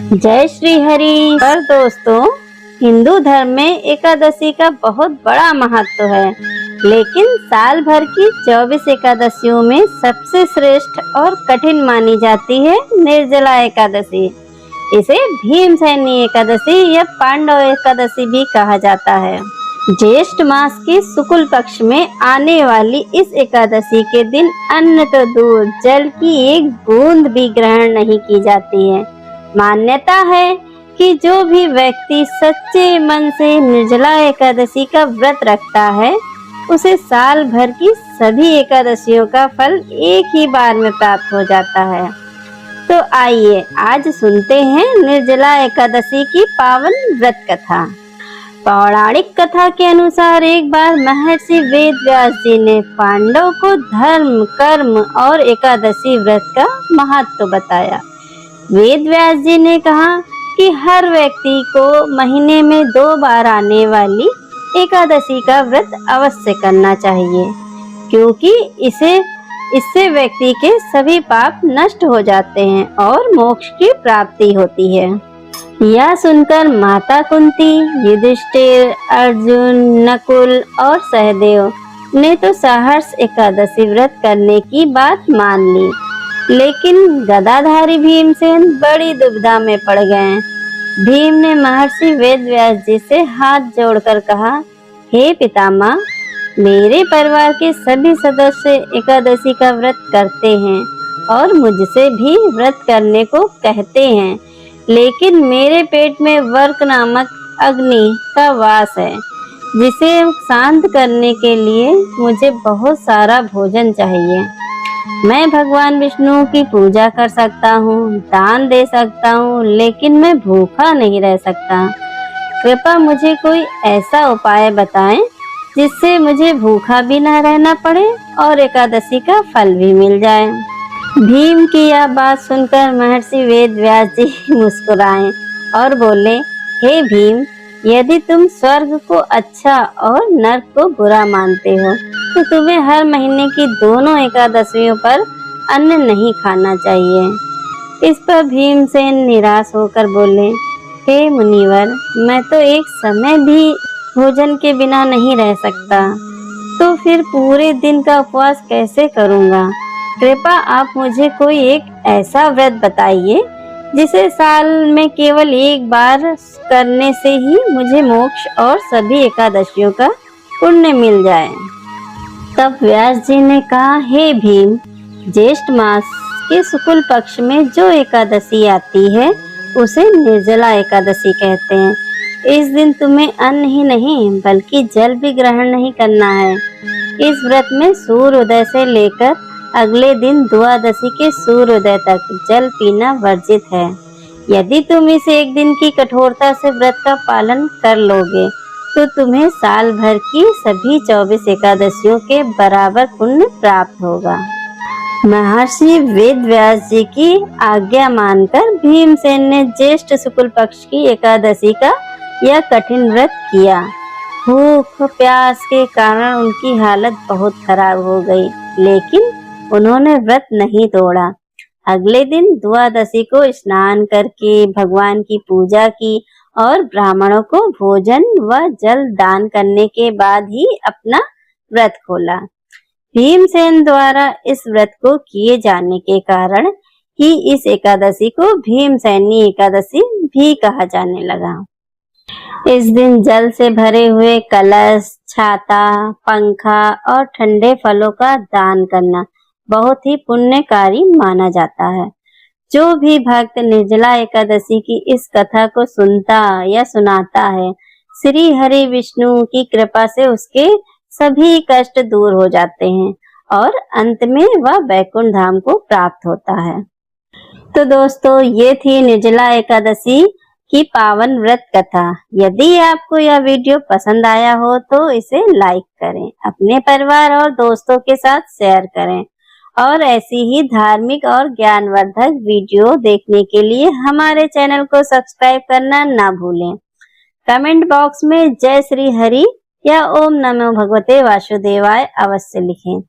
जय श्री हरि। पर दोस्तों, हिंदू धर्म में एकादशी का बहुत बड़ा महत्व है, लेकिन साल भर की 24 एकादशियों में सबसे श्रेष्ठ और कठिन मानी जाती है निर्जला एकादशी। इसे भीमसेनी एकादशी या पांडव एकादशी भी कहा जाता है। ज्येष्ठ मास के शुक्ल पक्ष में आने वाली इस एकादशी के दिन अन्न तो दूर, जल की एक बूंद भी ग्रहण नहीं की जाती है। मान्यता है कि जो भी व्यक्ति सच्चे मन से निर्जला एकादशी का व्रत रखता है, उसे साल भर की सभी एकादशियों का फल एक ही बार में प्राप्त हो जाता है। तो आइए आज सुनते हैं निर्जला एकादशी की पावन व्रत कथा। पौराणिक कथा के अनुसार एक बार महर्षि वेदव्यास जी ने पांडव को धर्म, कर्म और एकादशी व्रत का महत्व बताया। वेदव्यास जी ने कहा कि हर व्यक्ति को महीने में 2 बार आने वाली एकादशी का व्रत अवश्य करना चाहिए, क्योंकि इससे व्यक्ति के सभी पाप नष्ट हो जाते हैं और मोक्ष की प्राप्ति होती है। यह सुनकर माता कुंती, युधिष्ठिर, अर्जुन, नकुल और सहदेव ने तो सहर्ष एकादशी व्रत करने की बात मान ली, लेकिन गदाधारी भीमसेन बड़ी दुविधा में पड़ गए। भीम ने महर्षि वेदव्यास जी से हाथ जोड़कर कहा, हे पितामह, मेरे परिवार के सभी सदस्य एकादशी का व्रत करते हैं और मुझसे भी व्रत करने को कहते हैं, लेकिन मेरे पेट में वर्क नामक अग्नि का वास है, जिसे शांत करने के लिए मुझे बहुत सारा भोजन चाहिए। मैं भगवान विष्णु की पूजा कर सकता हूँ, दान दे सकता हूँ, लेकिन मैं भूखा नहीं रह सकता। कृपया मुझे कोई ऐसा उपाय बताएं जिससे मुझे भूखा भी न रहना पड़े और एकादशी का फल भी मिल जाए। भीम की यह बात सुनकर महर्षि वेदव्यास जी मुस्कुराए और बोले, हे भीम, यदि तुम स्वर्ग को अच्छा और नर्क को बुरा मानते हो, तो तुम्हें हर महीने की दोनों एकादशियों पर अन्न नहीं खाना चाहिए। इस पर भीमसेन निराश होकर बोले, हे मुनिवर, मैं तो एक समय भी भोजन के बिना नहीं रह सकता, तो फिर पूरे दिन का उपवास कैसे करूँगा? कृपया आप मुझे कोई एक ऐसा व्रत बताइए जिसे साल में केवल एक बार करने से ही मुझे मोक्ष और सभी एकादशियों का पुण्य मिल जाए। तब व्यास जी ने कहा, हे भीम, ज्येष्ठ मास के शुक्ल पक्ष में जो एकादशी आती है उसे निर्जला एकादशी कहते हैं। इस दिन तुम्हें अन्न ही नहीं बल्कि जल भी ग्रहण नहीं करना है। इस व्रत में सूर्योदय से लेकर अगले दिन द्वादशी के सूर्योदय तक जल पीना वर्जित है। यदि तुम इस एक दिन की कठोरता से व्रत का पालन कर लोगे, तो तुम्हें साल भर की सभी 24 एकादशियों के बराबर पुण्य प्राप्त होगा। महर्षि वेदव्यास जी की आज्ञा मानकर भीमसेन ने ज्येष्ठ शुक्ल पक्ष की एकादशी का यह कठिन व्रत किया। भूख प्यास के कारण उनकी हालत बहुत खराब हो गई, लेकिन उन्होंने व्रत नहीं तोड़ा। अगले दिन द्वादशी को स्नान करके भगवान की पूजा की और ब्राह्मणों को भोजन व जल दान करने के बाद ही अपना व्रत खोला। भीमसेन द्वारा इस व्रत को किए जाने के कारण ही इस एकादशी को भीमसेनी एकादशी भी कहा जाने लगा। इस दिन जल से भरे हुए कलश, छाता, पंखा और ठंडे फलों का दान करना बहुत ही पुण्यकारी माना जाता है। जो भी भक्त निर्जला एकादशी की इस कथा को सुनता या सुनाता है, श्री हरि विष्णु की कृपा से उसके सभी कष्ट दूर हो जाते हैं और अंत में वह वैकुंठ धाम को प्राप्त होता है। तो दोस्तों, ये थी निर्जला एकादशी की पावन व्रत कथा। यदि आपको यह वीडियो पसंद आया हो तो इसे लाइक करें, अपने परिवार और दोस्तों के साथ शेयर करें और ऐसी ही धार्मिक और ज्ञानवर्धक वीडियो देखने के लिए हमारे चैनल को सब्सक्राइब करना ना भूलें। कमेंट बॉक्स में जय श्री हरि या ओम नमो भगवते वासुदेवाय अवश्य लिखें।